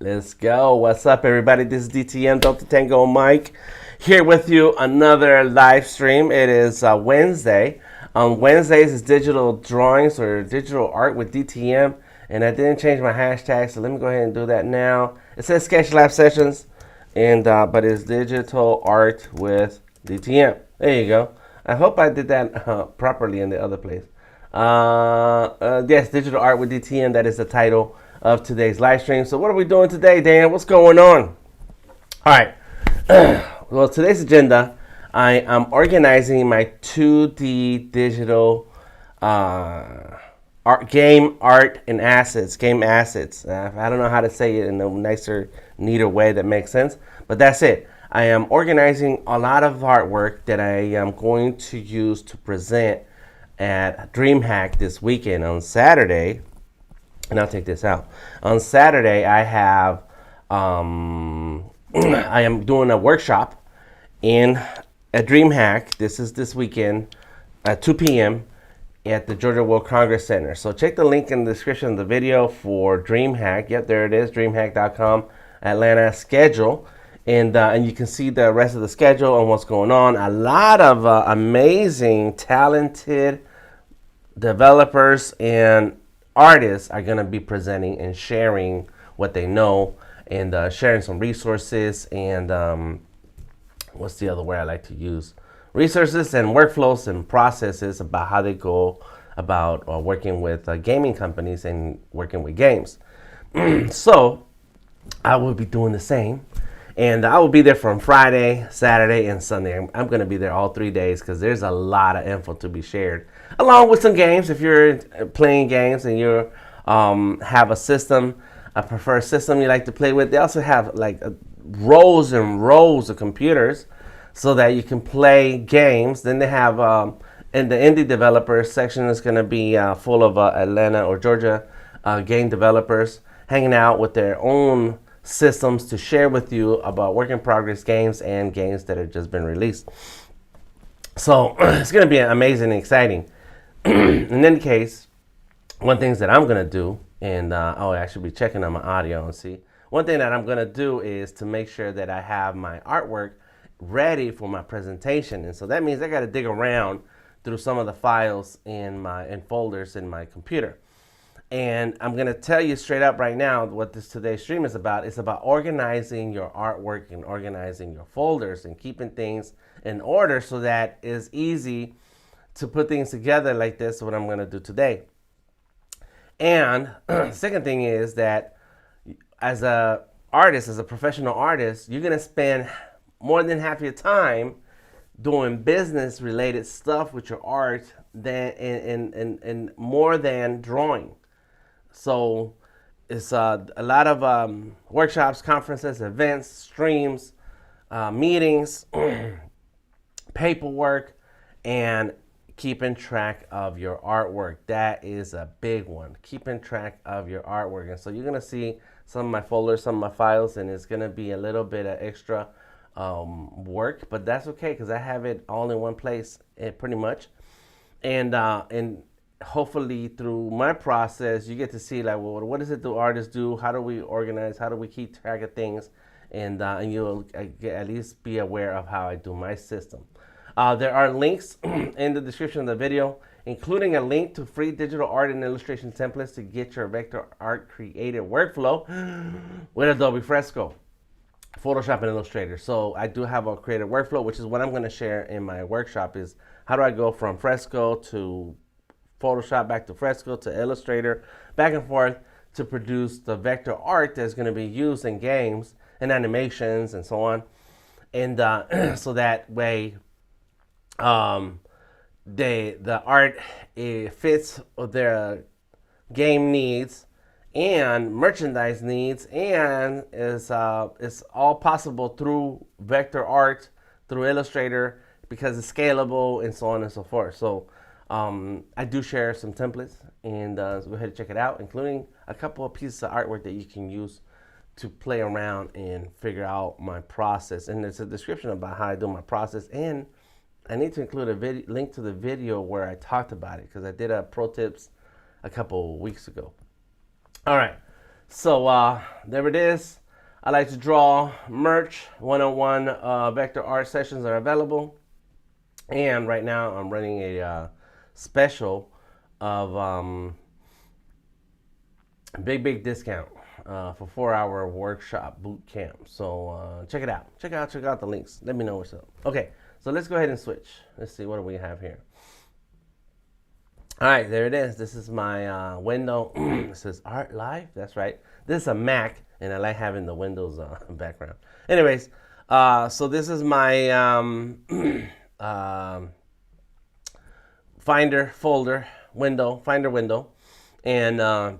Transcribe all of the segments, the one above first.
Let's go. What's up, everybody? This is DTM, Delta Tango Mike, here with you another live stream. It is Wednesday. On Wednesdays is digital drawings or digital art with DTM, and I didn't change my hashtag, so let me go ahead and do that now. It says Sketch Lab Sessions, and but it's digital art with DTM. There you go. I hope I did that properly in the other place. Yes, digital art with DTM. That is the title of today's live stream. So what are we doing today, Dan? What's going on? All right. Well, today's agenda, I am organizing my 2D digital game art and assets, game assets. I don't know how to say it in a nicer, neater way that makes sense, but that's it. I am organizing a lot of artwork that I am going to use to present at DreamHack this weekend on Saturday. And I'll take this out. On Saturday, I have, I am doing a workshop at DreamHack. This is this weekend at 2 p.m. at the Georgia World Congress Center. So check the link in the description of the video for DreamHack. Yep, there it is, dreamhack.com, Atlanta schedule. And you can see the rest of the schedule and what's going on. A lot of amazing, talented developers and artists are going to be presenting and sharing what they know and sharing some resources and what's the other word I like to use? Resources and workflows and processes about how they go about working with gaming companies and working with games. So I will be doing the same. And I will be there from Friday, Saturday, and Sunday. I'm going to be there all 3 days because there's a lot of info to be shared, along with some games. If you're playing games and you have a system, a preferred system you like to play with, they also have like rows and rows of computers so that you can play games. Then they have, in the indie developers section is going to be full of Atlanta or Georgia game developers hanging out with their own systems to share with you about work in progress games and games that have just been released. So it's going to be amazing and exciting. In any case, one thing that I'm going to do, and I should be checking on my audio and see. One thing that I'm going to do is to make sure that I have my artwork ready for my presentation. And so that means I got to dig around through some of the files in folders in my computer. And I'm going to tell you straight up right now what today's stream is about. It's about organizing your artwork and organizing your folders and keeping things in order so that it's easy to put things together like this, what I'm going to do today. And second thing is that as a artist, as a professional artist, you're going to spend more than half your time doing business related stuff with your art than and more than drawing. So it's a lot of workshops, conferences, events, streams, meetings, paperwork, and keeping track of your artwork. That is a big one, keeping track of your artwork. And so you're going to see some of my folders, some of my files, and it's going to be a little bit of extra work, but that's okay because I have it all in one place pretty much. And hopefully through my process, you get to see like, well, what does it do artists do? How do we organize? How do we keep track of things? And you'll at least be aware of how I do my system. There are links in the description of the video, including a link to free digital art and illustration templates to get your vector art creative workflow with Adobe Fresco, Photoshop, and Illustrator. So I do have a creative workflow, which is what I'm going to share in my workshop is how do I go from Fresco to Photoshop, back to Fresco, to Illustrator, back and forth to produce the vector art that's going to be used in games and animations and so on. And so that way the art fits their game needs and merchandise needs, and is all possible through vector art, through Illustrator, because it's scalable and so on and so forth. So I do share some templates, and so go ahead and check it out, including a couple of pieces of artwork that you can use to play around and figure out my process. And there's a description about how I do my process, and I need to include a link to the video where I talked about it, because I did a pro tips a couple weeks ago. All right, so there it is. I like to draw merch. One-on-one vector art sessions are available. And right now I'm running a special of big discount for 4-hour workshop boot camp. So check it out. Check out the links. Let me know what's up. Okay, so let's go ahead and switch. Let's see, what do we have here? All right, there it is. This is my window. It says Art Live. That's right. This is a Mac, and I like having the Windows background. Anyways, so this is my Finder window, and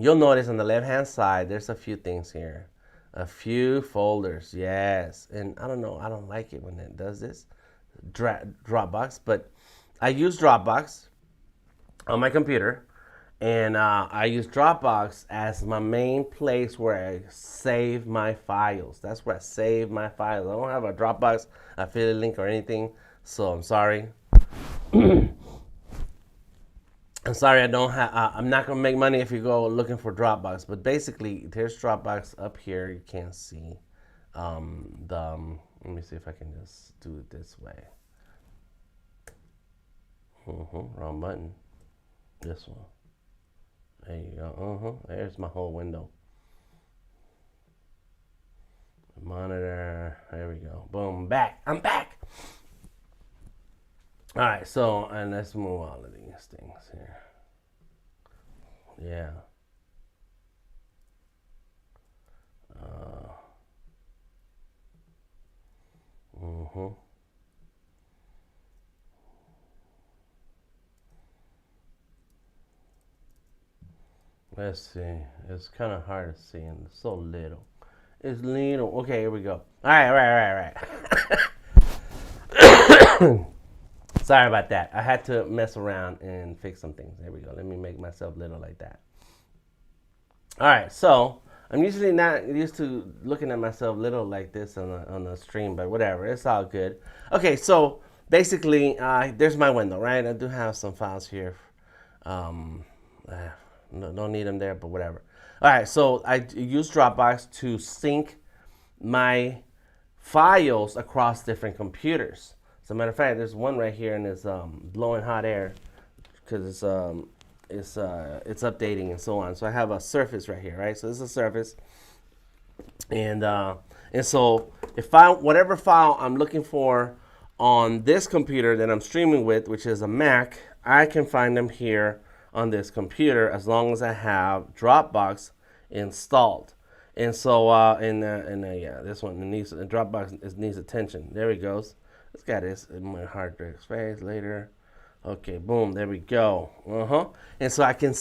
you'll notice on the left-hand side, there's a few things here, a few folders. Yes, and I don't know. I don't like it when it does this, Dropbox, but I use Dropbox on my computer, and I use Dropbox as my main place where I save my files. That's where I save my files. I don't have a Dropbox affiliate link or anything, so I'm sorry. I'm sorry, I don't have. I'm not gonna make money if you go looking for Dropbox. But basically, there's Dropbox up here. You can't see let me see if I can just do it this way. Wrong button. This one. There you go. There's my whole window. Monitor. There we go. Boom. Back. I'm back. All right. So, and let's move all of these things here. Yeah. Let's see. It's kind of hard to see, and it's so little. It's little. Okay, here we go. All right. Sorry about that. I had to mess around and fix some things. There we go. Let me make myself little like that. All right, so I'm usually not used to looking at myself little like this on the stream, but whatever. It's all good. Okay, so basically, there's my window, right? I do have some files here. Don't need them there, but whatever. All right, so I use Dropbox to sync my files across different computers. As a matter of fact, there's one right here, and it's blowing hot air because it's updating and so on. So I have a Surface right here, right? So this is a Surface, and so if whatever file I'm looking for on this computer that I'm streaming with, which is a Mac, I can find them here on this computer as long as I have Dropbox installed. And so yeah, this one needs Dropbox needs attention. There it goes. Let's get this in my hard drive space later. Okay, boom, there we go. And so I can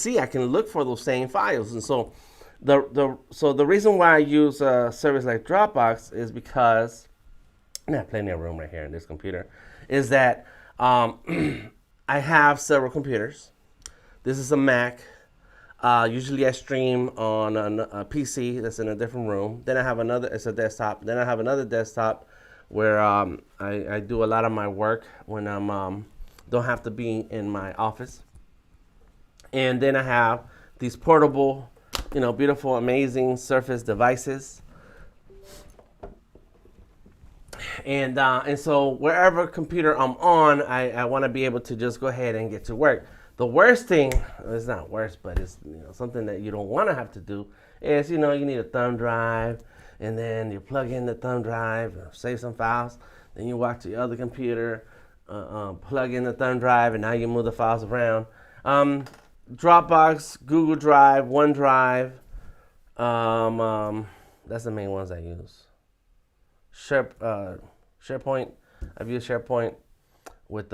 look for those same files. And so the reason why I use a service like Dropbox is because I have plenty of room right here in this computer. Is that I have several computers. This is a Mac. Usually I stream on a PC that's in a different room. Then I have another, it's a desktop. Then I have another desktop where I do a lot of my work when I'm don't have to be in my office. And then I have these portable, beautiful, amazing Surface devices. And so wherever computer I'm on, I want to be able to just go ahead and get to work. The worst thing, it's not worse, but it's something that you don't want to have to do is, you need a thumb drive, and then you plug in the thumb drive, save some files, then you walk to your other computer, plug in the thumb drive, and now you move the files around. Dropbox, Google Drive, OneDrive, that's the main ones I use. SharePoint, I've used SharePoint with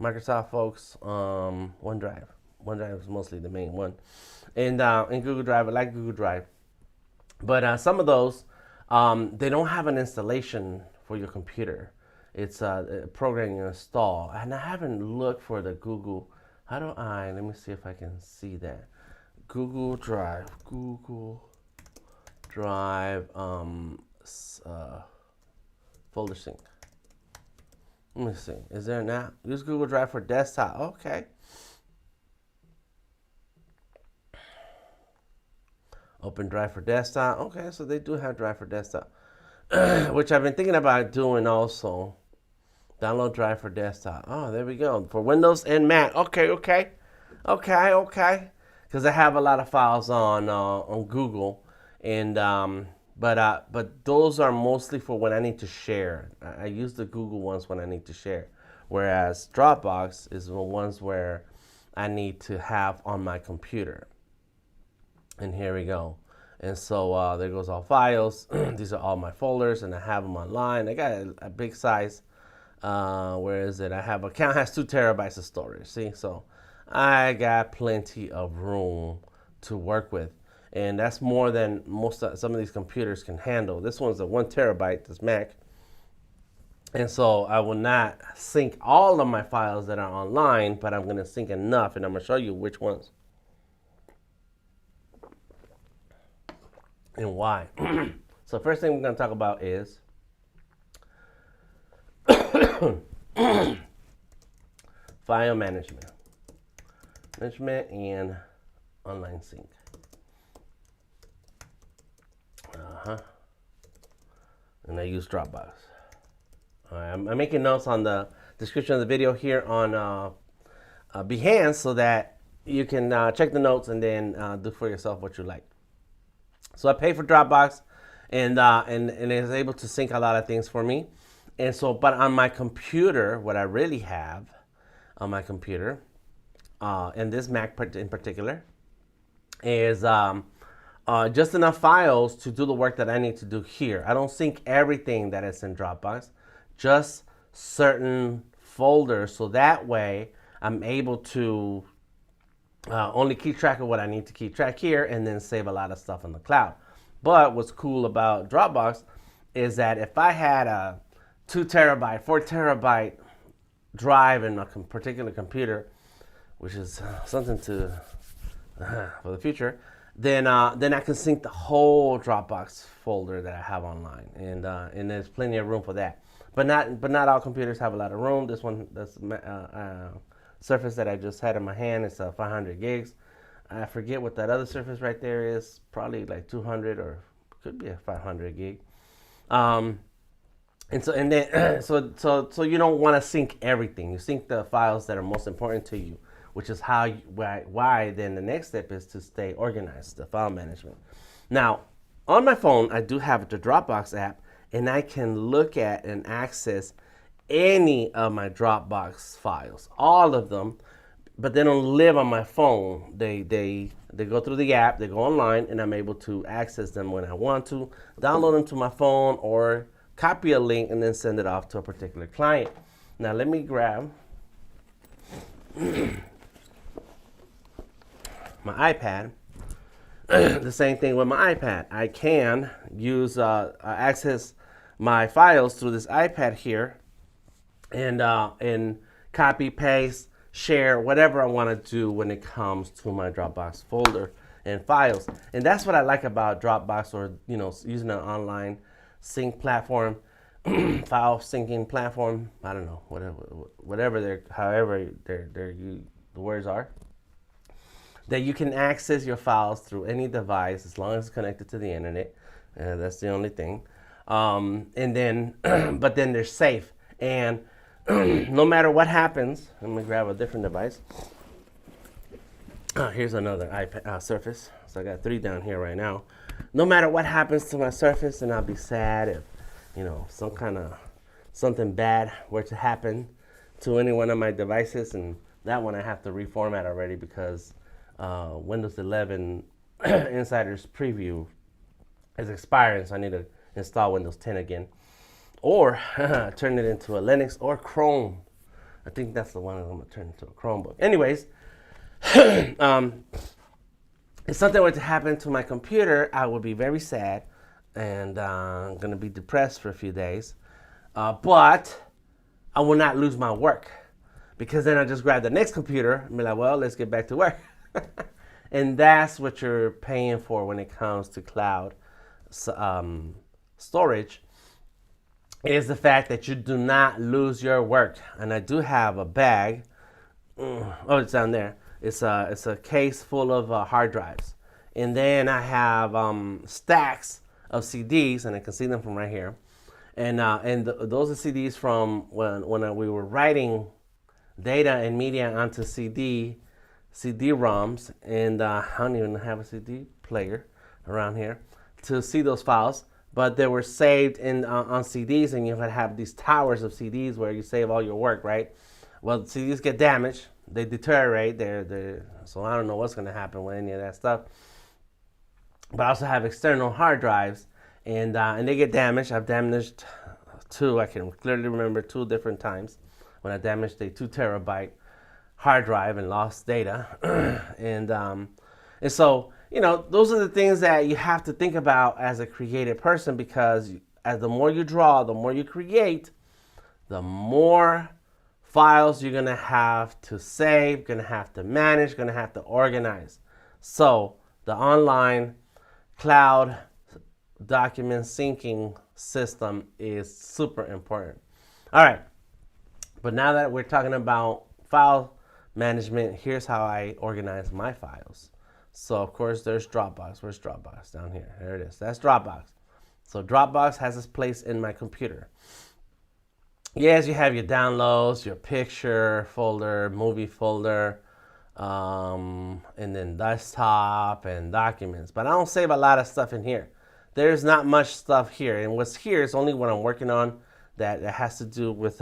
Microsoft folks. OneDrive is mostly the main one, and in Google Drive, I like Google Drive, but some of those they don't have an installation for your computer. It's a program you install, and I haven't looked for the Google. Let me see if I can see that. Google Drive, folder sync. Let me see. Is there an app? Use Google Drive for desktop. Okay. Open Drive for desktop. Okay, so they do have Drive for desktop, which I've been thinking about doing also. Download Drive for desktop. Oh, there we go. For Windows and Mac. Okay. Because I have a lot of files on Google, and but those are mostly for when I need to share. I use the Google ones when I need to share, whereas Dropbox is the ones where I need to have on my computer. And here we go. And so there goes all files. These are all my folders, and I have them online. I got a big size. Where is it? I have account has 2 terabytes of storage. See, so I got plenty of room to work with, and that's more than some of these computers can handle. This one's a 1 terabyte, this Mac, and so I will not sync all of my files that are online, but I'm going to sync enough, and I'm going to show you which ones and why. So first thing we're going to talk about is file management and online sync. And I use Dropbox. I'm making notes on the description of the video here on Behance so that you can check the notes and then do for yourself what you like. So I pay for Dropbox, and it's able to sync a lot of things for me. And so, but on my computer, what I really have on my computer, and this Mac in particular, is just enough files to do the work that I need to do here. I don't sync everything that is in Dropbox, just certain folders, so that way I'm able to only keep track of what I need to keep track here and then save a lot of stuff in the cloud. But what's cool about Dropbox is that if I had a 2 terabyte, 4 terabyte drive in a particular computer, which is something to for the future, then I can sync the whole Dropbox folder that I have online, and there's plenty of room for that. But not all computers have a lot of room. This one, this Surface that I just had in my hand, it's 500 gigs. I forget what that other Surface right there is. Probably like 200 or could be a 500 gig. And then so you don't want to sync everything. You sync the files that are most important to you, which is why then the next step is to stay organized, the file management. Now, on my phone, I do have the Dropbox app, and I can look at and access any of my Dropbox files, all of them, but they don't live on my phone. They go through the app, they go online, and I'm able to access them when I want to, download them to my phone, or copy a link and then send it off to a particular client. Now let me grab my iPad. The same thing with my iPad. I can use access my files through this iPad here, and copy, paste, share, whatever I want to do when it comes to my Dropbox folder and files. And that's what I like about Dropbox, or using an online sync platform, file syncing platform. I don't know, whatever the words are. That you can access your files through any device as long as it's connected to the internet. That's the only thing. And then, but then they're safe. And no matter what happens, let me grab a different device. Here's another iPad Surface. So I got 3 down here right now. No matter what happens to my Surface, and I'll be sad if something bad were to happen to any one of my devices, and that one I have to reformat already because Windows 11 Insider's preview is expiring, so I need to install Windows 10 again, or turn it into a Linux or Chrome. I think that's the one I'm gonna turn into a Chromebook. Anyways, if something were to happen to my computer, I would be very sad, and I'm gonna be depressed for a few days. But I will not lose my work, because then I just grab the next computer and be like, well, let's get back to work. And that's what you're paying for when it comes to cloud storage, is the fact that you do not lose your work. And I do have a bag. Oh, it's down there. It's a case full of hard drives, And then I have stacks of CDs, and I can see them from right here. Those are CDs from when we were writing data and media onto CD-ROMs, and I don't even have a CD player around here to see those files. But they were saved on CDs, and you would have these towers of CDs where you save all your work, right? Well, CDs get damaged, they deteriorate. So I don't know what's going to happen with any of that stuff. But I also have external hard drives, and they get damaged. I've damaged two. I can clearly remember two different times when I damaged a 2 terabyte hard drive and lost data. And so, those are the things that you have to think about as a creative person, because as the more you draw, the more you create, the more files you're gonna have to save, gonna have to manage, gonna have to organize. So the online cloud document syncing system is super important. All right, but now that we're talking about file management, here's how I organize my files. So of course there's Dropbox. Where's Dropbox? Down here. There it is. That's Dropbox. So Dropbox has its place in my computer. Yes, you have your downloads, your picture folder, movie folder, and then desktop and documents. But I don't save a lot of stuff in here. There's not much stuff here, and what's here is only what I'm working on that has to do with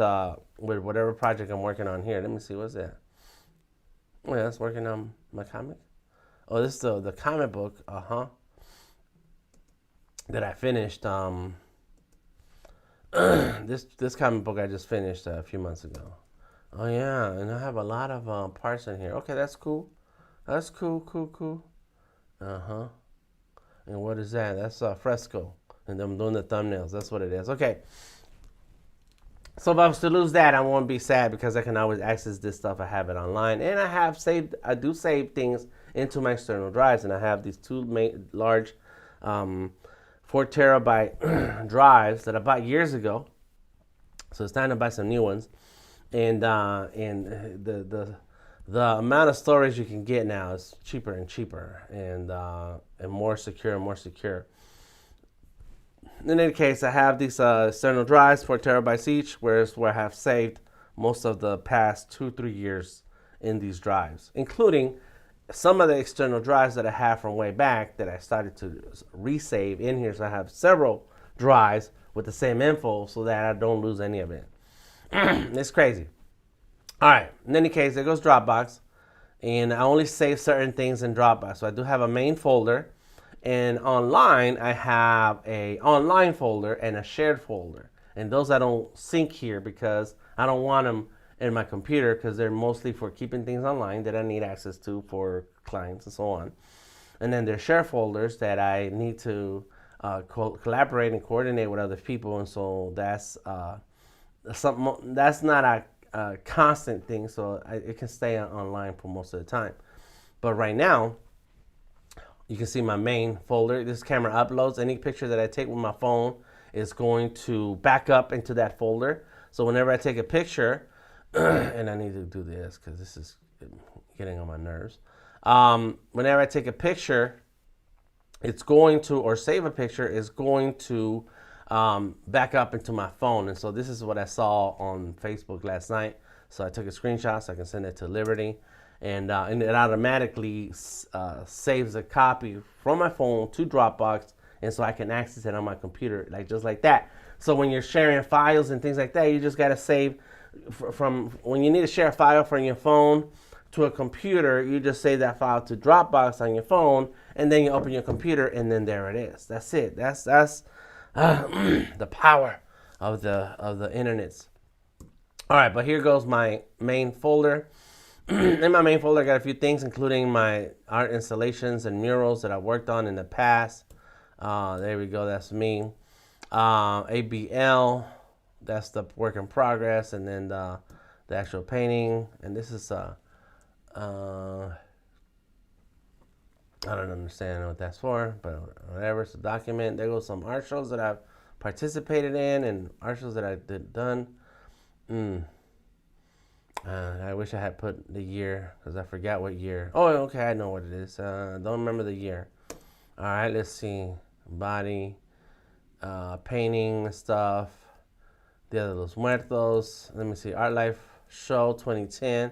whatever project I'm working on here. Let me see, what's that? Oh yeah, that's working on my comic. Oh, this is the comic book. That I finished. This comic book I just finished a few months ago. Oh yeah, and I have a lot of parts in here. Okay, that's cool. That's cool. And what is that? That's a fresco. And I'm doing the thumbnails. That's what it is. Okay. So if I was to lose that, I won't be sad, because I can always access this stuff. I have it online, and I do save things into my external drives, and I have these two large 4 terabyte drives that I bought years ago. So it's time to buy some new ones, and the amount of storage you can get now is cheaper and cheaper, and more secure and more secure. In any case, I have these external drives, 4 terabytes each, where I have saved most of the past 2-3 years in these drives, including some of the external drives that I have from way back that I started to resave in here. So I have several drives with the same info so that I don't lose any of it. It's crazy. All right, in any case, there goes Dropbox, and I only save certain things in Dropbox. So I do have a main folder, and online I have a online folder and a shared folder. And those I don't sync here because I don't want them in my computer, because they're mostly for keeping things online that I need access to for clients and so on. And then there's share folders that I need to collaborate and coordinate with other people, and so that's something that's not a constant thing, so it can stay online for most of the time. But right now, you can see my main folder. This camera uploads any picture that I take with my phone is going to back up into that folder. So whenever I take a picture, and I need to do this because this is getting on my nerves. Whenever I take a picture, it's going to, or save a picture, is going to back up into my phone. And so this is what I saw on Facebook last night. So I took a screenshot so I can send it to Liberty. And it automatically saves a copy from my phone to Dropbox, and so I can access it on my computer, just like that. So when you're sharing files and things like that, you just gotta save from when you need to share a file from your phone to a computer. You just save that file to Dropbox on your phone, and then you open your computer, and then there it is. That's it. That's the power of the internets. All right, but here goes my main folder. In my main folder, I got a few things, including my art installations and murals that I worked on in the past. There we go. That's me. ABL. That's the work in progress, and then the actual painting. And this is I don't understand what that's for, but whatever. It's a document. There goes some art shows that I've participated in and art shows that I done. I wish I had put the year, because I forgot what year. Oh, okay, I know what it is. Don't remember the year. All right, let's see. Body, painting stuff. Dia de los Muertos. Let me see. Art Life Show 2010.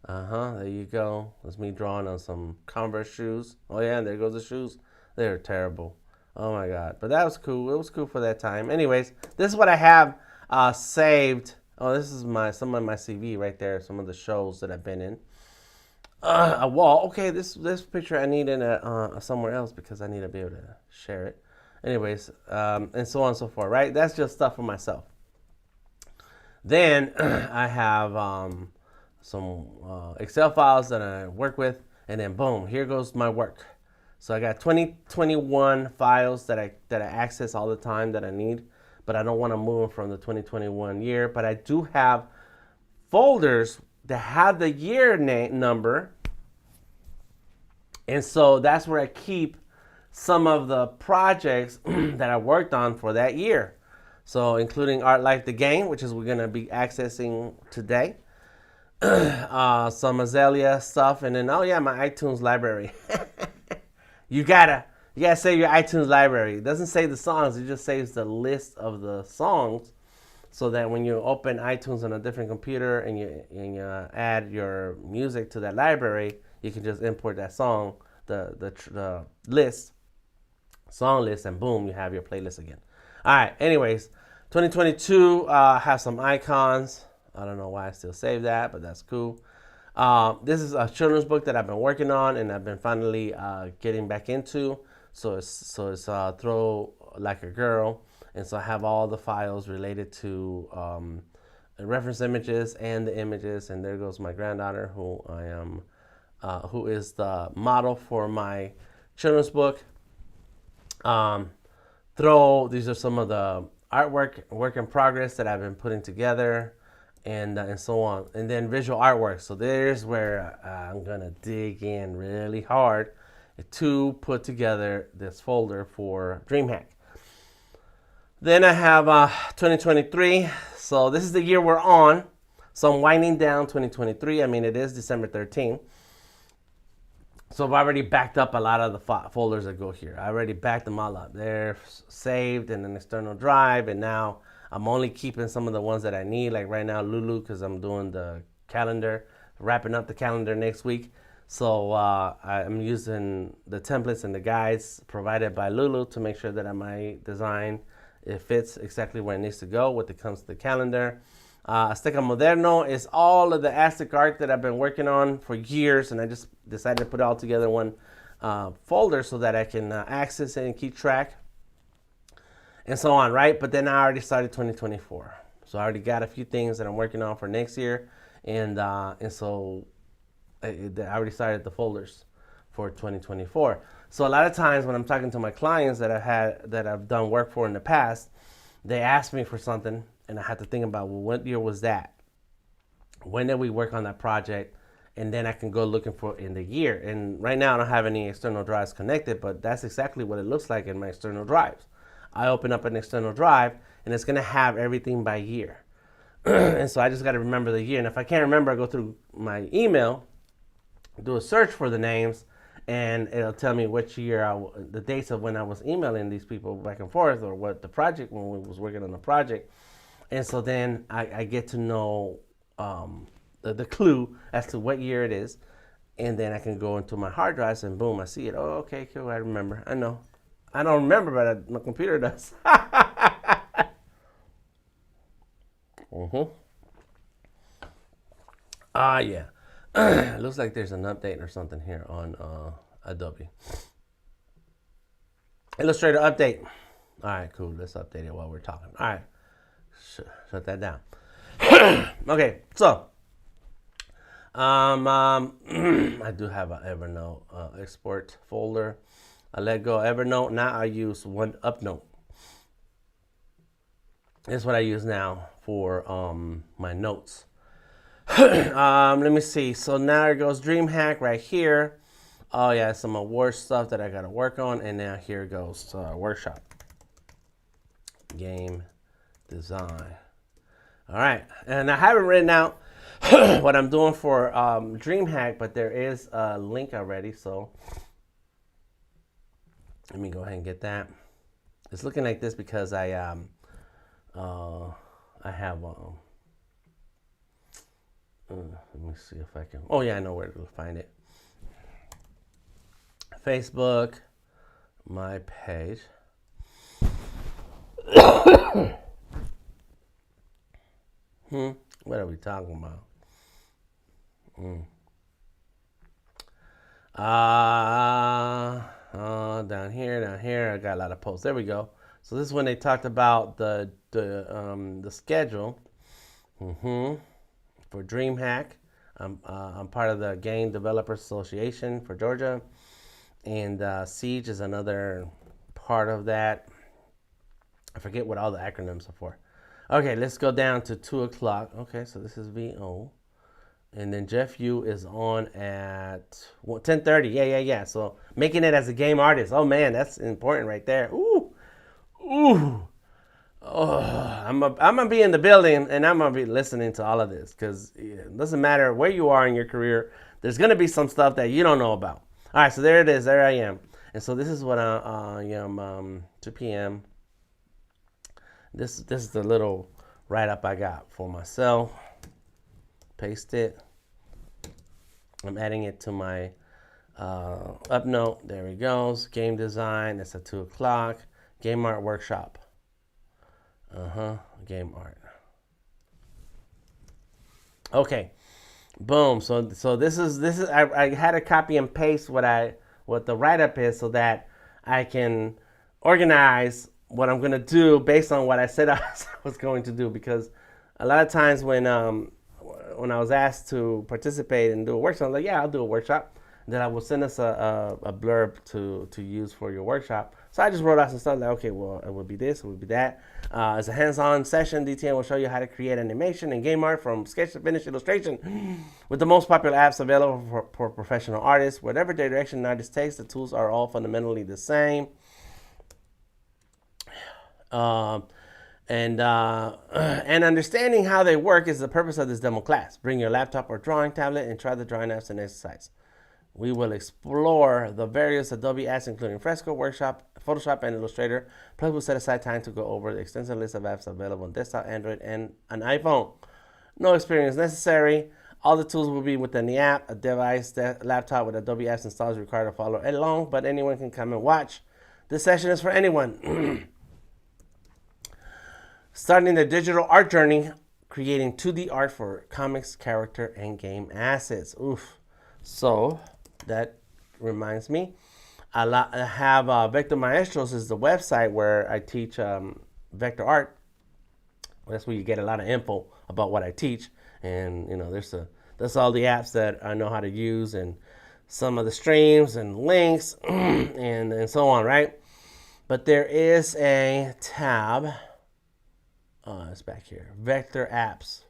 There you go. That's me drawing on some Converse shoes. Oh yeah, and there goes the shoes. They're terrible. Oh my god. But that was cool. It was cool for that time. Anyways, this is what I have saved. Oh, this is some of my CV right there. Some of the shows that I've been in. A wall. Okay, this picture I need in somewhere else because I need to be able to share it. Anyways, and so on and so forth. Right? That's just stuff for myself. Then I have some Excel files that I work with, and then boom, here goes my work. So I got 2021 files that I access all the time that I need, but I don't want to move them from the 2021 year. But I do have folders that have the year number, and so that's where I keep some of the projects that I worked on for that year. So including Art Life the Game, which is we're gonna be accessing today. Some Azalea stuff, and then oh yeah, my iTunes library. you gotta save your iTunes library. It doesn't save the songs, it just saves the list of the songs, so that when you open iTunes on a different computer and you add your music to that library, you can just import that song, the list, song list, and boom, you have your playlist again. All right, anyways, 2022 have some icons. I don't know why I still save that, but that's cool. This is a children's book that I've been working on and I've been finally getting back into. So it's Throw Like a Girl. And so I have all the files related to reference images and the images. And there goes my granddaughter, who is the model for my children's book. These are some of the artwork, work in progress that I've been putting together, and so on. And then visual artwork. So there's where I'm gonna dig in really hard to put together this folder for DreamHack. Then I have 2023. So this is the year we're on. So I'm winding down 2023. I mean, it is December 13th. So I've already backed up a lot of the folders that go here. I already backed them all up. They're saved in an external drive, and now I'm only keeping some of the ones that I need. Like right now, Lulu, because I'm doing the calendar, wrapping up the calendar next week. So I'm using the templates and the guides provided by Lulu to make sure that my design, it fits exactly where it needs to go when it comes to the calendar. Azteca Moderno is all of the Aztec art that I've been working on for years, and I just decided to put it all together in one folder so that I can access it and keep track and so on, right? But then I already started 2024. So I already got a few things that I'm working on for next year, and so I already started the folders for 2024. So a lot of times when I'm talking to my clients that I've done work for in the past, they ask me for something, and I have to think about, well, what year was that? When did we work on that project? And then I can go looking for in the year. And right now I don't have any external drives connected, but that's exactly what it looks like in my external drives. I open up an external drive, and it's gonna have everything by year. And so I just gotta remember the year. And if I can't remember, I go through my email, do a search for the names, and it'll tell me which year, the dates of when I was emailing these people back and forth, or what the project, when we was working on the project. And so then I get to know the clue as to what year it is. And then I can go into my hard drives and boom, I see it. Oh, okay, cool, I remember. I know. I don't remember, but my computer does. Yeah. It looks like there's an update or something here on Adobe Illustrator update. All right, cool. Let's update it while we're talking. All right. Shut that down. Okay, so I do have an Evernote export folder. I let go of Evernote. Now I use OneUpnote. That's what I use now for my notes. Let me see. So now it goes DreamHack right here. Oh yeah, some award stuff that I gotta work on, and now here goes workshop. Game design. All right, and I haven't written out what I'm doing for DreamHack, but there is a link already. So Let me go ahead and get that. It's looking like this because I have let me see if I can. Oh yeah, I know where to find it. Facebook, my page. What are we talking about? Down here, I got a lot of posts. There we go. So this is when they talked about the schedule. For DreamHack. I'm part of the Game Developers Association for Georgia, and Siege is another part of that. I forget what all the acronyms are for. Okay, let's go down to 2 o'clock. Okay, so this is VO. And then Jeff Yu is on at 10:30. Yeah. So making it as a game artist. Oh man, that's important right there. Ooh. Oh, I'm gonna be in the building and I'm gonna be listening to all of this because it doesn't matter where you are in your career. There's gonna be some stuff that you don't know about. All right, so there it is. There I am. And so this is what I am. 2 p.m. This is the little write up I got for myself. Paste it. I'm adding it to my up note. There we go. Game design. It's at 2 o'clock. Game art workshop. Game art. Okay. Boom. So this is I had to copy and paste what the write up is so that I can organize what I'm gonna do based on what I said I was going to do, because a lot of times when I was asked to participate and do a workshop, I'm like, yeah, I'll do a workshop. And then I will send us a blurb to use for your workshop. So I just wrote out some stuff like, okay, well, it would be this, it would be that. It's a hands-on session. DTN will show you how to create animation and game art from sketch to finished illustration with the most popular apps available for professional artists. Whatever direction an artist takes, the tools are all fundamentally the same. And understanding how they work is the purpose of this demo class. Bring your laptop or drawing tablet and try the drawing apps and exercise. We will explore the various Adobe apps, including Fresco, Workshop, Photoshop, and Illustrator. Plus, we'll set aside time to go over the extensive list of apps available on desktop, Android, and an iPhone. No experience necessary. All the tools will be within the app. A device, laptop with Adobe apps installed is required to follow along, but anyone can come and watch. This session is for anyone. Starting the digital art journey, creating 2D art for comics, character, and game assets. Oof. So that reminds me, I have Vector Maestros is the website where I teach vector art. That's where you get a lot of info about what I teach, and that's all the apps that I know how to use, and some of the streams and links and so on, right? But there is a tab. It's back here, Vector Apps,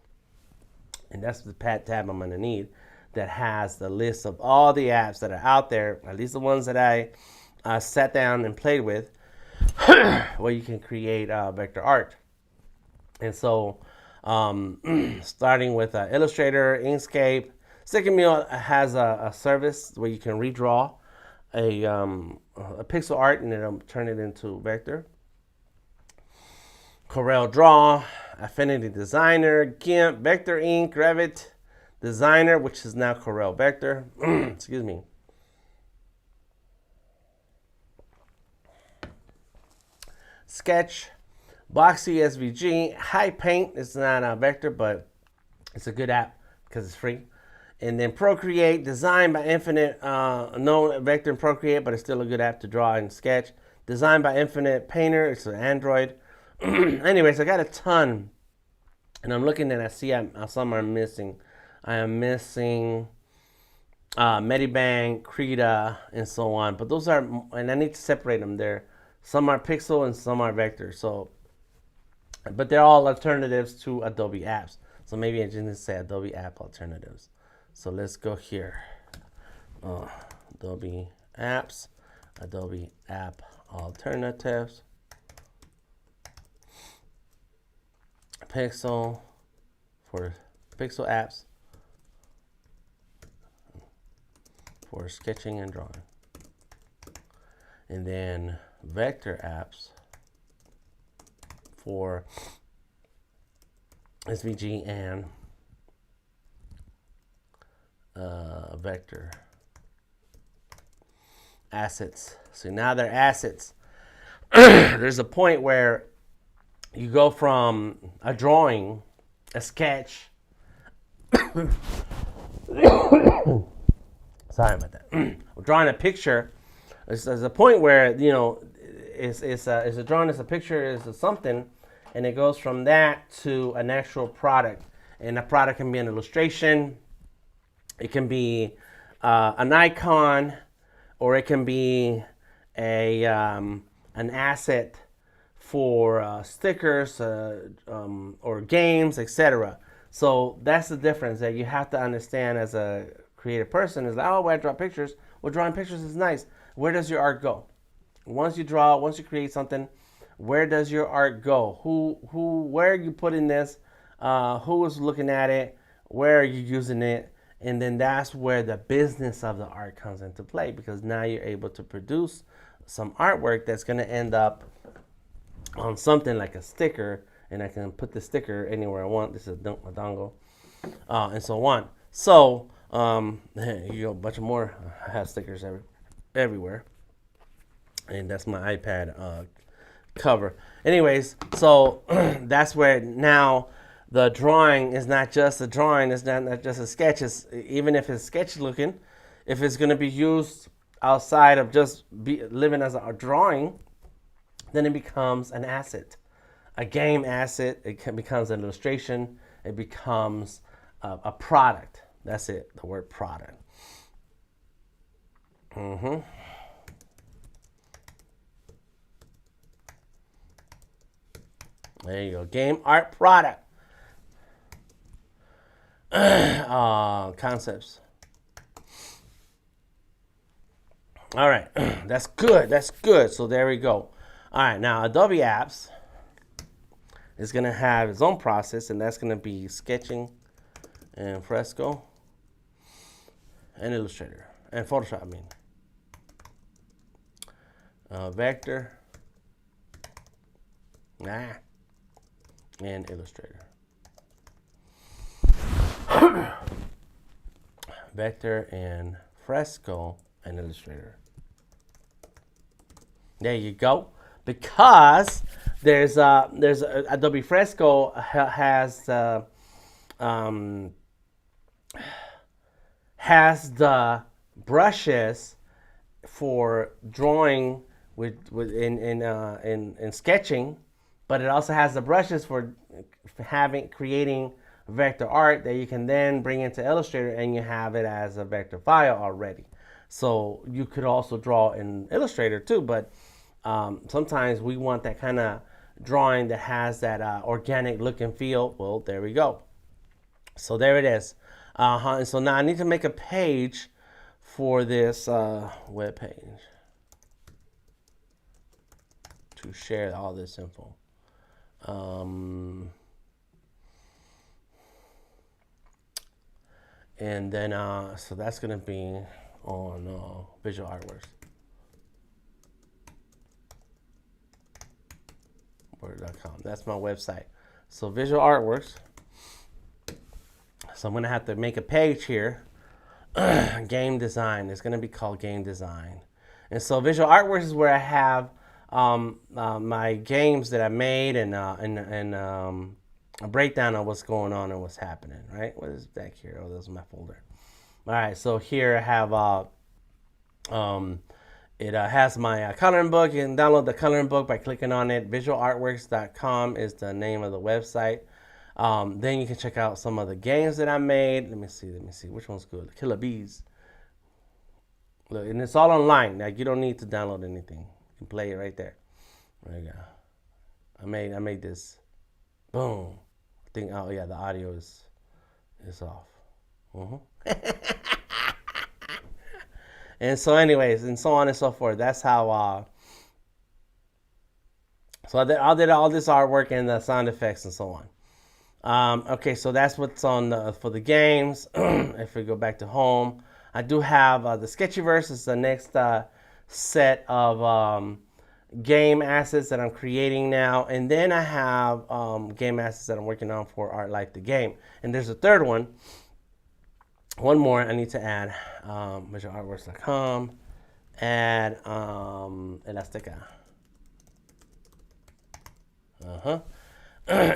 and that's the tab I'm gonna need, that has the list of all the apps that are out there, at least the ones that I sat down and played with, where you can create vector art. And so, starting with Illustrator, Inkscape, Sycamore has a service where you can redraw a pixel art and it'll turn it into vector. Corel Draw, Affinity Designer, GIMP, Vector Ink, Revit Designer, which is now Corel Vector. Excuse me. Sketch, Boxy SVG, High Paint. It's not a vector, but it's a good app because it's free. And then Procreate, designed by Infinite, no vector in Procreate, but it's still a good app to draw and sketch. Designed by Infinite Painter, it's an Android. Anyways, I got a ton, and I'm looking and I see some are missing. I am missing Medibang, Krita, and so on. But those are, and I need to separate them there. Some are pixel and some are vector. So, but they're all alternatives to Adobe apps. So maybe I just need to say Adobe app alternatives. So let's go here. Adobe apps, Adobe app alternatives. Pixel for pixel apps for sketching and drawing. and then vector apps for SVG and vector assets. So now they're assets. There's a point where you go from a drawing, a sketch. Sorry about that. Drawing a picture. There's a point where, you know, is a drawing, is a picture, is a something, and it goes from that to an actual product. And a product can be an illustration, it can be an icon, or it can be an asset for stickers or games, etc. So that's the difference that you have to understand as a creative person. Is like, oh, well, I draw pictures. Well, drawing pictures is nice. Where does your art go? Once you draw, once you create something, where does your art go? Where are you putting this? Who is looking at it? Where are you using it? And then that's where the business of the art comes into play, because now you're able to produce some artwork that's going to end up on something like a sticker, and I can put the sticker anywhere I want. This is a dongle, and so on. So you go a bunch of more. I have stickers everywhere, and that's my iPad cover. Anyways, so that's where now the drawing is not just a drawing. It's not just a sketch. It's, even if it's sketch looking, if it's going to be used outside of just living as a drawing, then it becomes an asset, a game asset. It becomes an illustration. It becomes a product. That's it, the word product. There you go, game art product. Concepts. All right, that's good. That's good. So there we go. All right, now Adobe Apps is going to have its own process, and that's going to be sketching and Fresco and Illustrator and Photoshop. I mean, Vector, and Illustrator. Vector and Fresco and Illustrator. There you go. Because there's Adobe Fresco has the brushes for drawing in sketching, but it also has the brushes for creating vector art that you can then bring into Illustrator, and you have it as a vector file already. So you could also draw in Illustrator too, but sometimes we want that kind of drawing that has that organic look and feel. Well, there we go. So there it is. And so now I need to make a page for this web page to share all this info. And then, so that's going to be on Visual Artworks. .com. That's my website. So Visual Artworks. So I'm going to have to make a page here. Game design. It's going to be called game design. And so Visual Artworks is where I have my games that I made and a breakdown of what's going on and what's happening, right? What is back here? Oh, this is my folder. All right, so here I have it has my coloring book. You can download the coloring book by clicking on it. Visualartworks.com is the name of the website. Then you can check out some of the games that I made. Let me see. Which one's good? Killer Bees. Look, and it's all online. Like, you don't need to download anything. You can play it right there. There you go. I made this. Boom. I think, oh yeah, the audio is off. And so anyways, and so on and so forth. That's how, so I did all this artwork and the sound effects and so on. Okay, so that's what's on for the games. If we go back to home, I do have the Sketchyverse is the next set of game assets that I'm creating now, and then I have game assets that I'm working on for Art Life the Game. And there's a third one. One more I need to add. VisualArtworks.com. Add Elastica.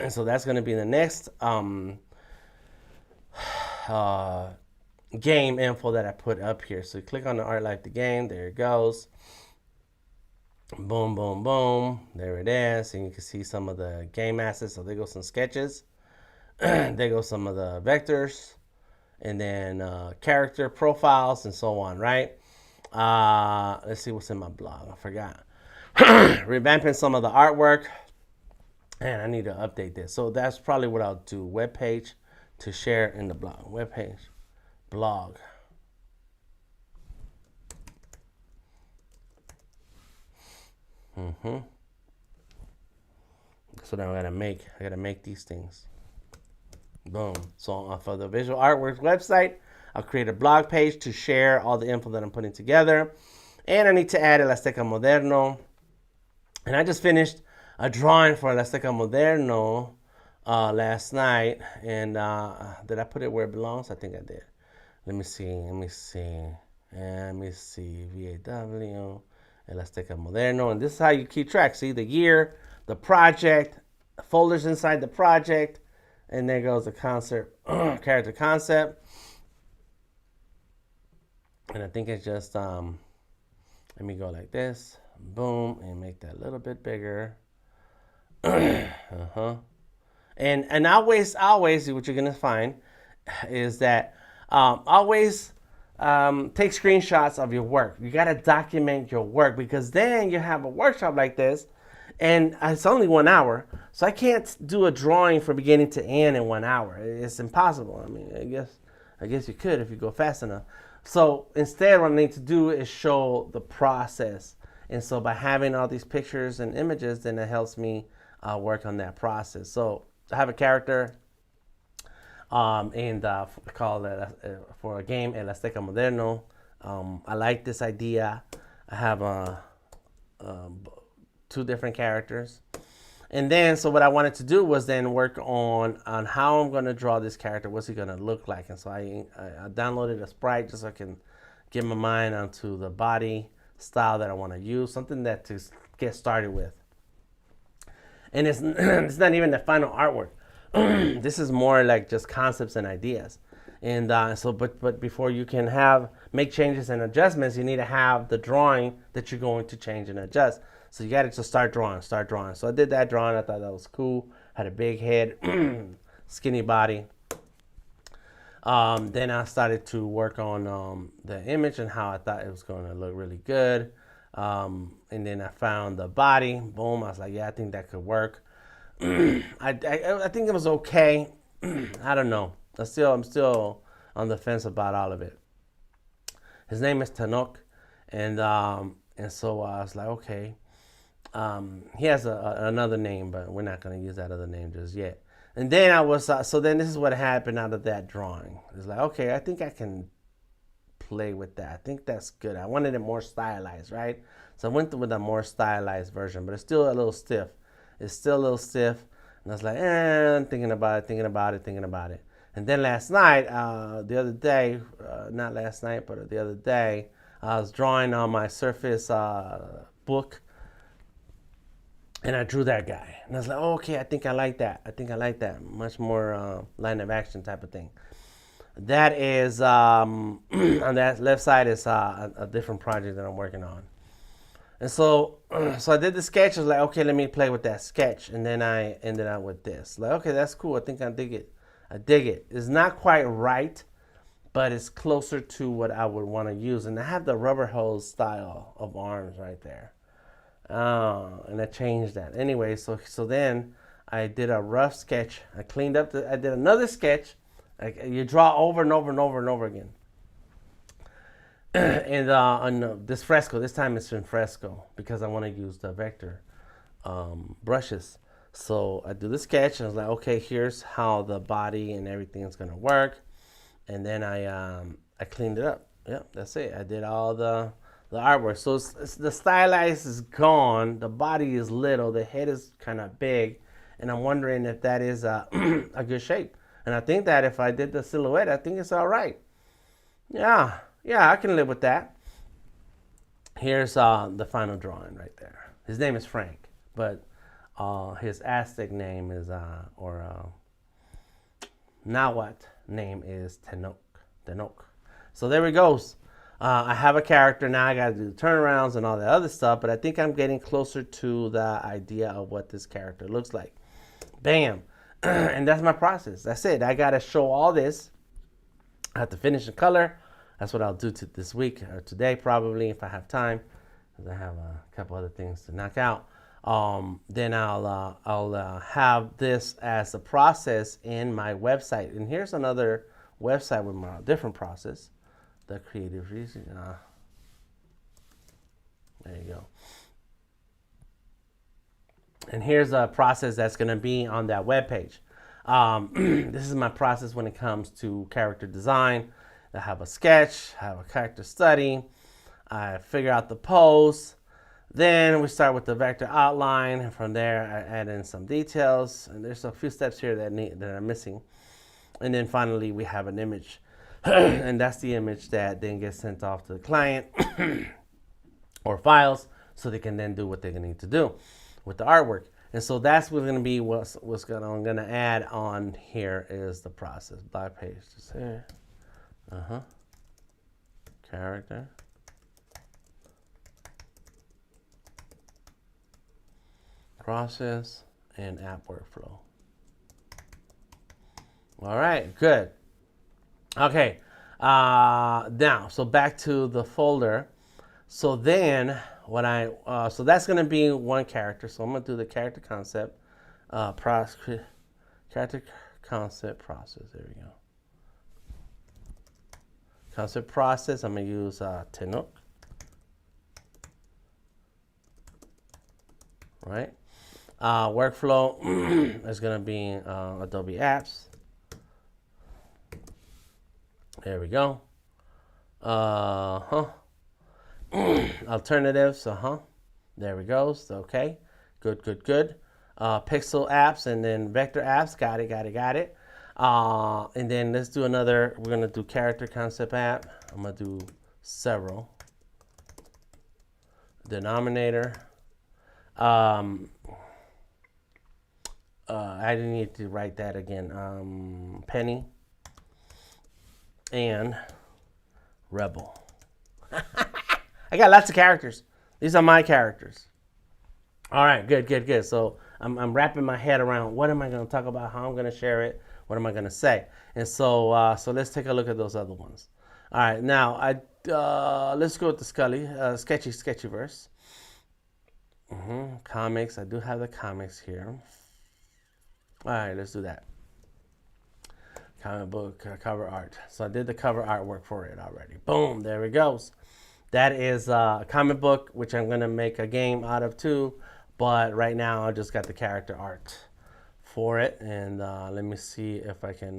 So that's going to be the next game info that I put up here. So you click on the Art Life the Game. There it goes. Boom, boom, boom. There it is. And you can see some of the game assets. So there go some sketches. There go some of the vectors. And then character profiles and so on, right? Let's see what's in my blog. I forgot. Revamping some of the artwork. And I need to update this. So that's probably what I'll do. Web page to share in the blog. Web page, blog. So now I gotta make these things. Boom. So for the Visual Artworks website, I'll create a blog page to share all the info that I'm putting together. And I need to add Elastica Moderno. And I just finished a drawing for Elastica Moderno last night. And did I put it where it belongs? I think I did. Let me see. VAW, Elastica Moderno. And this is how you keep track. See the year, the project, the folders inside the project. And there goes the concept, character concept. And I think it's just, let me go like this. Boom. And make that a little bit bigger. And always what you're gonna find is that always take screenshots of your work. You gotta document your work, because then you have a workshop like this, and it's only 1 hour, so I can't do a drawing from beginning to end in 1 hour. It's impossible. I mean, I guess you could if you go fast enough. So instead, what I need to do is show the process, and so by having all these pictures and images, then it helps me work on that process. So I have a character, and call it for a game Elastica Moderno. I like this idea. I have 2 different characters, and then so what I wanted to do was then work on how I'm going to draw this character. What's he going to look like? And so I downloaded a sprite just so I can get my mind onto the body style that I want to use, something that to get started with. And it's not even the final artwork. This is more like just concepts and ideas. And but before you can make changes and adjustments, you need to have the drawing that you're going to change and adjust. So you got to just start drawing. So I did that drawing. I thought that was cool. Had a big head, skinny body. Then I started to work on the image and how I thought it was going to look really good. And then I found the body. Boom. I was like, yeah, I think that could work. I think it was okay. I don't know. I'm still on the fence about all of it. His name is Tanok, and so I was like, okay. He has another name, but we're not going to use that other name just yet. And then so then this is what happened out of that drawing. It's like, okay, I think I can play with that. I think that's good. I wanted it more stylized, right? So I went with a more stylized version, but it's still a little stiff. And I was like, I'm thinking about it. And then last night, the other day, not last night, but the other day, I was drawing on my Surface book, and I drew that guy. And I was like, oh, okay, I think I like that. Much more line of action type of thing. That is, on that left side is a different project that I'm working on. And so I did the sketch. I was like, okay, let me play with that sketch. And then I ended up with this. Like, okay, that's cool. I think I dig it. It's not quite right, but it's closer to what I would want to use. And I have the rubber hose style of arms right there. And I changed that. Anyway, so then I did a rough sketch. I cleaned up. I did another sketch. You draw over and over and over and over again. And on this fresco, this time it's in fresco because I want to use the vector brushes. So I do the sketch and I was like, okay, here's how the body and everything is going to work. And then I cleaned it up. Yep, that's it. I did all the the artwork. So the stylized is gone. The body is little. The head is kind of big, and I'm wondering if that is a a good shape. And I think that if I did the silhouette, I think it's all right. Yeah, yeah, I can live with that. Here's the final drawing right there. His name is Frank, but his Aztec name is Nahuatl name is Tenoch. So there he goes. I have a character now. I got to do the turnarounds and all the other stuff, but I think I'm getting closer to the idea of what this character looks like. Bam. And that's my process. That's it. I got to show all this. I have to finish the color. That's what I'll do this week or today probably if I have time, because I have a couple other things to knock out. Then I'll have this as a process in my website. And here's another website with my different process. The creative reason. There you go. And here's a process that's going to be on that webpage. This is my process when it comes to character design. I have a sketch, I have a character study, I figure out the pose. Then we start with the vector outline, and from there I add in some details. And there's a few steps here that are missing. And then finally we have an image. And that's the image that then gets sent off to the client or files, so they can then do what they're going to need to do with the artwork. And so that's what's going to be I'm going to add on here is the process. Black page just here. Character. Process and app workflow. All right, good. Okay, now, so back to the folder. So then so that's going to be one character. So I'm going to do the character concept, character concept process. There we go. Concept process, I'm going to use Tenoch. Right. Workflow is going to be Adobe Apps. There we go. Alternatives. There we go. So, okay. Good. Pixel apps and then vector apps. Got it. And then let's do another. We're going to do character concept app. I'm going to do several. Denominator. I didn't need to write that again. Penny. And Rebel. I got lots of characters. These are my characters. All right, good. So I'm wrapping my head around what am I going to talk about, how I'm going to share it, what am I going to say. And so so let's take a look at those other ones. All right, now let's go with the Skully, Sketchyverse. Comics, I do have the comics here. All right, let's do that. Comic book cover art. So I did the cover artwork for it already. Boom, there it goes. That is a comic book, which I'm going to make a game out of too. But right now I just got the character art for it. And let me see if I can,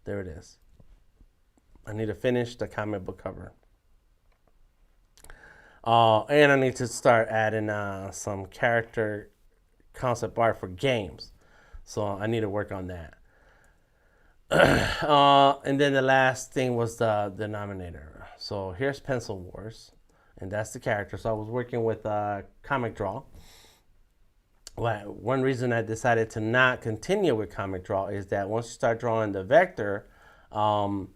there it is. I need to finish the comic book cover. And I need to start adding some character concept art for games. So I need to work on that. And then the last thing was the denominator. So here's Pencil Wars, and that's the character. So I was working with Comic Draw. Well, one reason I decided to not continue with Comic Draw is that once you start drawing the vector, the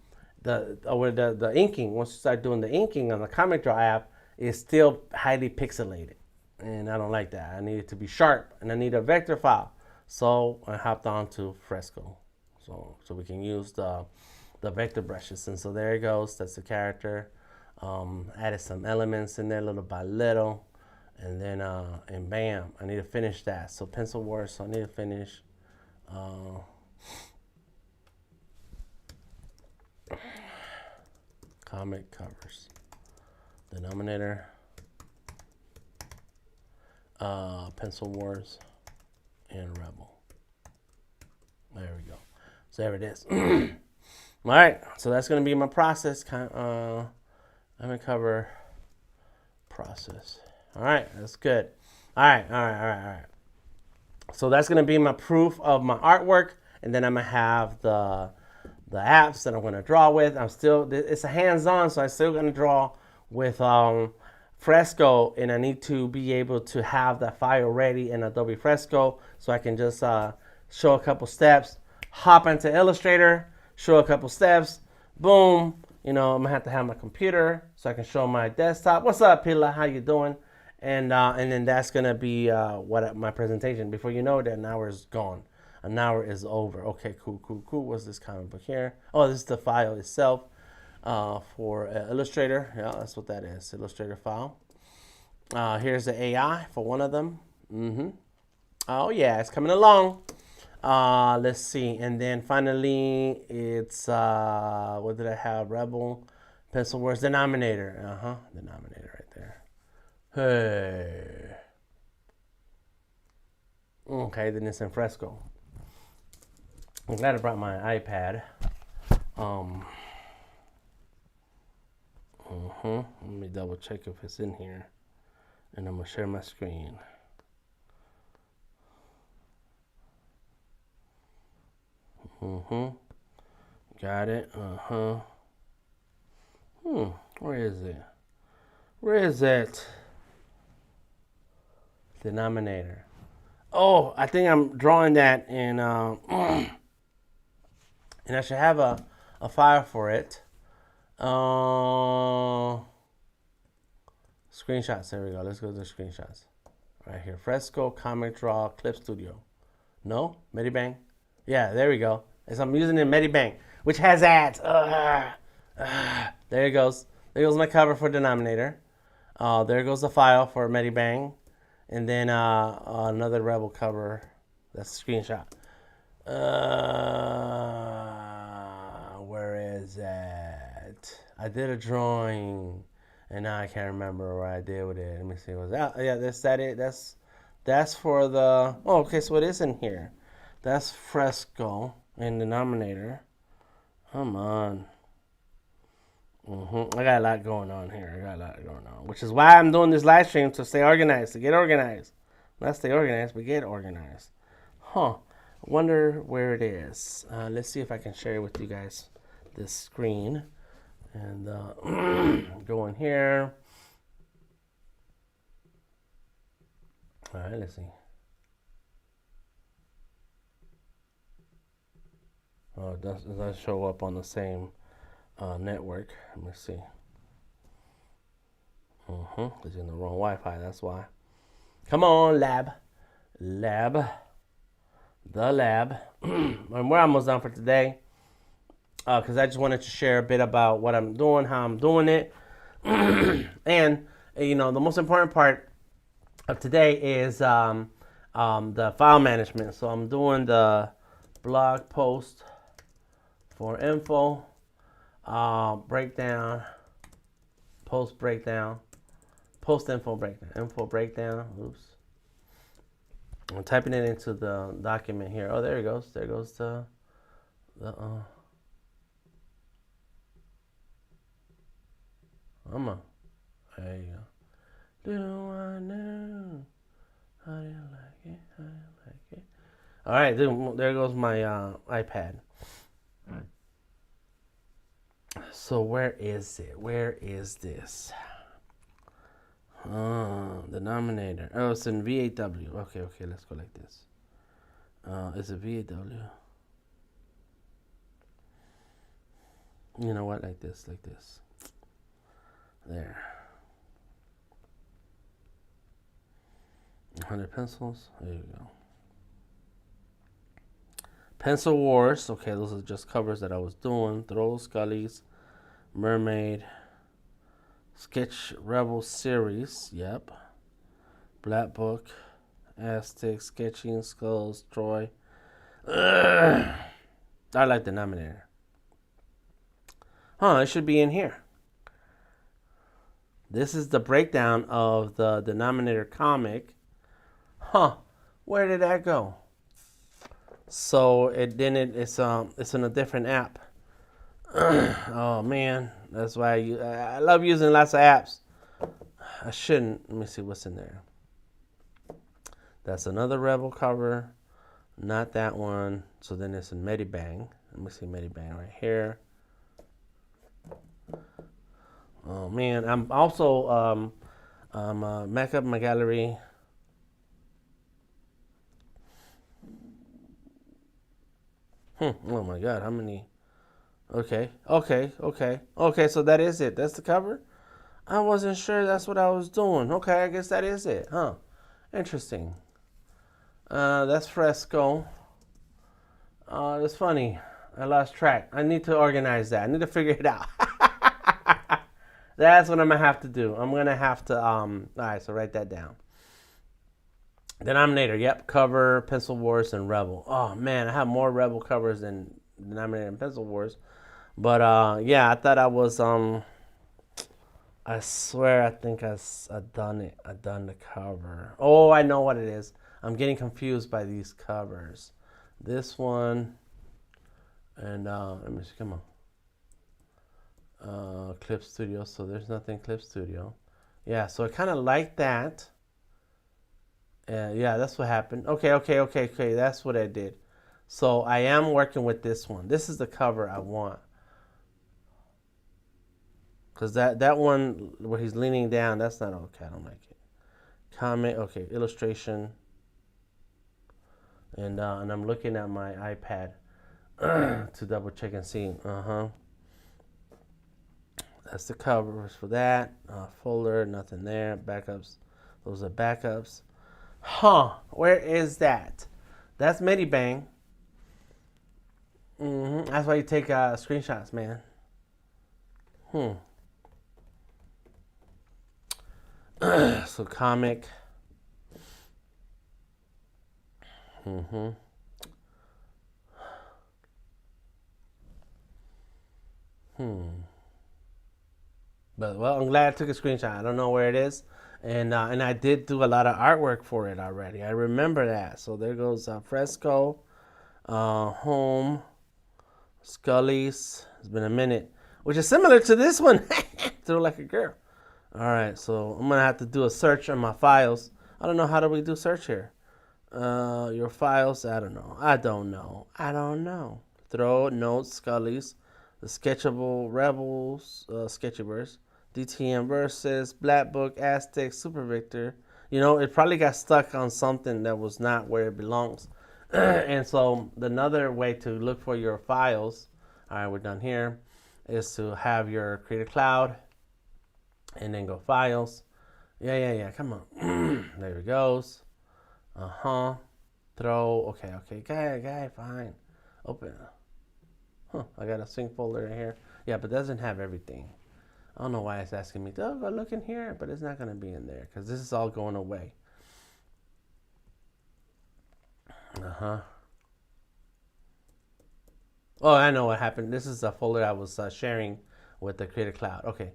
inking, once you start doing the inking on the Comic Draw app, it's still highly pixelated, and I don't like that. I need it to be sharp, and I need a vector file. So I hopped on to Fresco. So we can use the vector brushes. And so there it goes. That's the character. Added some elements in there little by little. And then, and bam, I need to finish that. So Pencil Wars, so I need to finish. Comic covers. Denominator. Pencil Wars. And Rebel. There we go. So there it is. All right, so that's going to be my process. I'm going to cover process. All right, that's good. All right. So that's gonna be my proof of my artwork, and then I'm gonna have the apps that I'm gonna draw with. It's a hands-on, so I'm still gonna draw with Fresco, and I need to be able to have that file ready in Adobe Fresco, so I can just show a couple steps, hop into Illustrator, show a couple steps, boom. I'm gonna have to have my computer so I can show my desktop. What's up, Pila? How you doing? And then that's gonna be my presentation. Before you know it, an hour is gone. An hour is over. Okay, cool. What's this comic book here? Oh, this is the file itself for Illustrator. Yeah, that's what that is. Illustrator file. Here's the AI for one of them. Oh yeah, it's coming along. Let's see, and then finally it's what did I have? Rebel, pencil words, denominator. Denominator right there. Hey. Okay, then it's in Fresco. I'm glad I brought my iPad. Let me double check if it's in here, and I'm gonna share my screen. Got it. Where is it? Where is it? Denominator. Oh, I think I'm drawing that in, and I should have a file for it. Screenshots. There we go. Let's go to the screenshots. Right here. Fresco, Comic Draw, Clip Studio. No? Medibang? Yeah, there we go. As I'm using it in Medibang, which has ads. There it goes. There goes my cover for Denominator. There goes the file for Medibang. And then another Rebel cover. That's a screenshot. Where is that? I did a drawing, and now I can't remember what I did with it. Let me see. Was that? Yeah, that's that. It. That's for the. Oh, okay. So it is in here. That's Fresco and Denominator. Come on. I got a lot going on here. Which is why I'm doing this live stream, to stay organized, to get organized. Not stay organized, but get organized. I wonder where it is. Let's see if I can share with you guys this screen. And go in here. All right, let's see. Oh, it does show up on the same network. Let me see. It's in the wrong Wi-Fi, that's why. Come on, lab. The lab. And we're almost done for today. Because I just wanted to share a bit about what I'm doing, how I'm doing it. And, the most important part of today is the file management. So I'm doing the blog post for info, breakdown, post breakdown, post info breakdown, oops. I'm typing it into the document here. Oh, there it goes. There goes the there you go. Do I know? How do you like it? All right, there goes my iPad. So where is it? Where is this? Denominator. Oh, it's in VAW. Okay, let's go like this. Is it VAW? You know what? Like this. There. 100 pencils. There you go. Pencil Wars. Okay, those are just covers that I was doing. Throw Skully's, Mermaid, Sketch Rebel Series. Yep. Black Book, Aztec, Sketching, Skulls, Troy. I like Denominator. It should be in here. This is the breakdown of the Denominator comic. Where did that go? So it's in a different app. Oh man, that's why I love using lots of apps. I shouldn't. Let me see what's in there. That's another Rebel cover. Not that one. So then it's in Medibang. Let me see Medibang right here. Oh man, I'm also back up my gallery. Oh my God, how many? Okay. So that is it. That's the cover. I wasn't sure that's what I was doing. Okay, I guess that is it, huh? Interesting. That's Fresco. That's funny. I lost track. I need to organize that. I need to figure it out. That's what I'm gonna have to do. I'm gonna have to. All right, so write that down. Denominator. Yep. Cover, Pencil Wars, and Rebel. Oh man, I have more Rebel covers than Denominator and Pencil Wars. But yeah, I thought I was I swear I think I done it. I done the cover. Oh, I know what it is. I'm getting confused by these covers. This one and let me see. Come on. Clip Studio. So there's nothing Clip Studio. Yeah. So I kind of like that. Yeah, that's what happened. Okay. That's what I did. So I am working with this one. This is the cover I want. Because that one where he's leaning down, that's not okay. I don't like it. Comment, okay, illustration. And I'm looking at my iPad to double check and see. That's the covers for that. Folder, nothing there. Backups. Those are backups. Where is that? That's Medibang. That's why you take screenshots, man. So comic. But well, I'm glad I took a screenshot. I don't know where it is, and I did do a lot of artwork for it already. I remember that. So there goes Fresco, Home, Skully's. It's been a minute, which is similar to this one. Throw like a girl. All right, so I'm gonna have to do a search on my files. I don't know, how do we do search here? Your files. I don't know. Throw notes, Scully's, the sketchable Rebels, Sketchverse, DTM Versus, Black Book, Aztec, Super Victor. You know, it probably got stuck on something that was not where it belongs. And so another way to look for your files, all right, we're done here, is to have your Creative Cloud and then go files. Yeah, come on. There it goes. Throw, okay, guy, fine. Open. I got a sync folder in here. Yeah, but it doesn't have everything. I don't know why it's asking me to go look in here, but it's not going to be in there because this is all going away. Oh, I know what happened. This is a folder I was sharing with the Creative Cloud. Okay.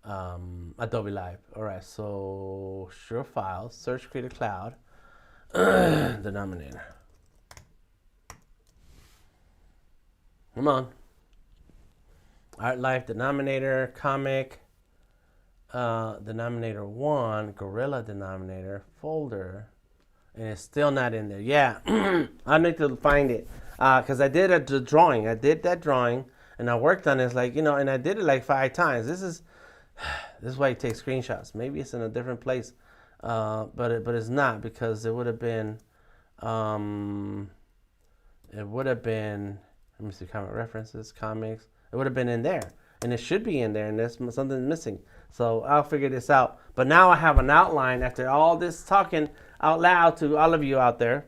Adobe Live. All right, so sure files, search Creative Cloud, denominator. Come on. Art Life, denominator, comic, denominator 1, gorilla denominator, folder, and it's still not in there. Yeah, I need to find it because I did a drawing. I did that drawing and I worked on it. It's like, you know, and I did it like 5 times. This is why you take screenshots. Maybe it's in a different place, but it's not, because it would have been let me see, comic references, comics. It would have been in there, and it should be in there, and there's something missing. So I'll figure this out. But now I have an outline after all this talking out loud to all of you out there.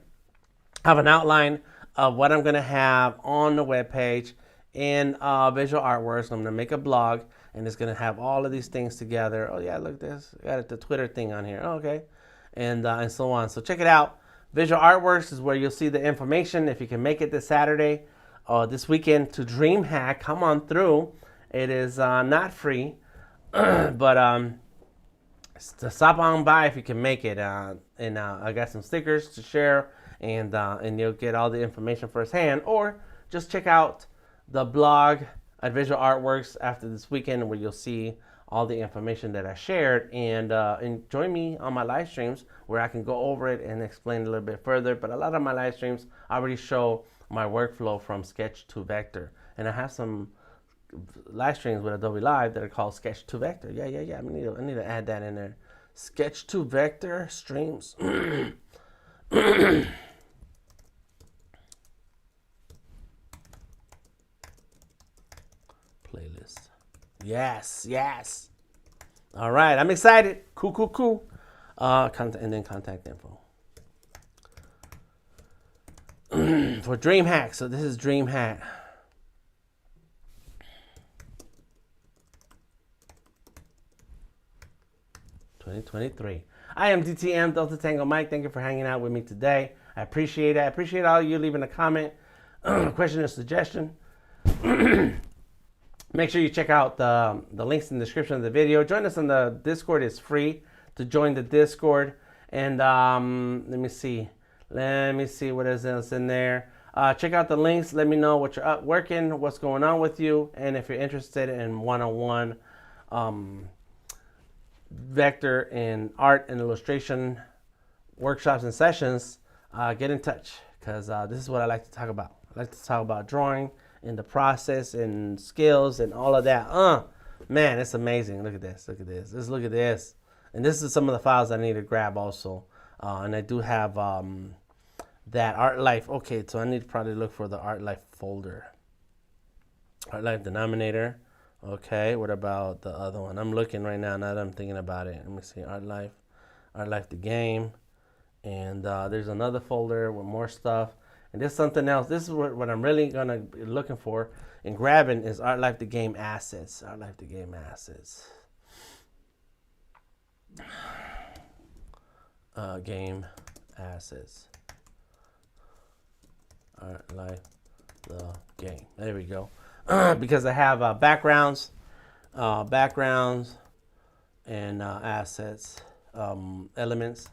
I have an outline of what I'm going to have on the webpage in Visual Artworks. I'm going to make a blog, and it's going to have all of these things together. Oh, yeah, look at this. I got the Twitter thing on here. Oh, okay. And so on. So check it out. Visual Artworks is where you'll see the information. If you can make it this Saturday, this weekend to DreamHack, come on through. It is not free, but stop on by if you can make it. And I got some stickers to share, and you'll get all the information firsthand. Or just check out the blog at Visual Artworks after this weekend, where you'll see all the information that I shared, and join me on my live streams where I can go over it and explain a little bit further. But a lot of my live streams already show my workflow from sketch to vector, and I have some live streams with Adobe Live that are called sketch to vector. Yeah. I need to add that in there. Sketch to vector streams. Playlist. Yes. All right, I'm excited. Cool. Contact, and then contact info. For DreamHack. So this is DreamHack. $2023. I am DTM Delta Tango Mike. Thank you for hanging out with me today. I appreciate it. I appreciate all of you leaving a comment, question, or suggestion. Make sure you check out the links in the description of the video. Join us on the Discord. It's free to join the Discord. And let me see what else in there. Check out the links. Let me know what you're working, what's going on with you, and if you're interested in one-on-one vector and art and illustration workshops and sessions, get in touch, because this is what I like to talk about. I like to talk about drawing and the process and skills and all of that. Man, it's amazing. Look at this. Look at this. And this is some of the files I need to grab also. And I do have that Art Life. Okay, so I need to probably look for the Art Life folder. Art Life denominator. Okay, what about the other one? I'm looking right now that I'm thinking about it. Let me see, Art Life the game. And there's another folder with more stuff. And there's something else. This is what I'm really gonna be looking for and grabbing is Art Life the game assets. Art Life the game assets. Game assets. Art Life the game. There we go. Because I have backgrounds, and assets, elements,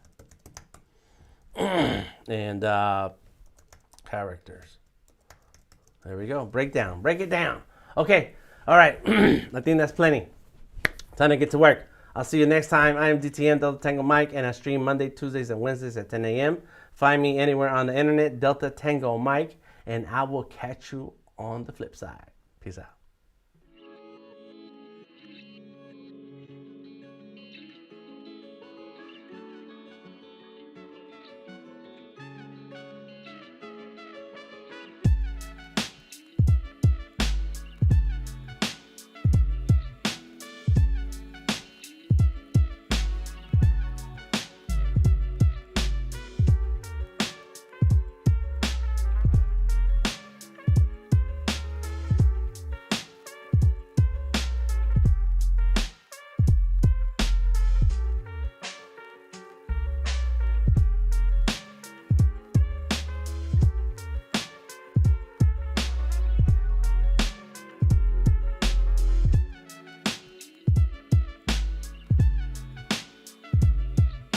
and characters. There we go. Break it down. Okay. All right. I think that's plenty. Time to get to work. I'll see you next time. I am DTM Delta Tango Mike, and I stream Monday, Tuesdays, and Wednesdays at 10 a.m. Find me anywhere on the internet, Delta Tango Mike, and I will catch you on the flip side. Peace out.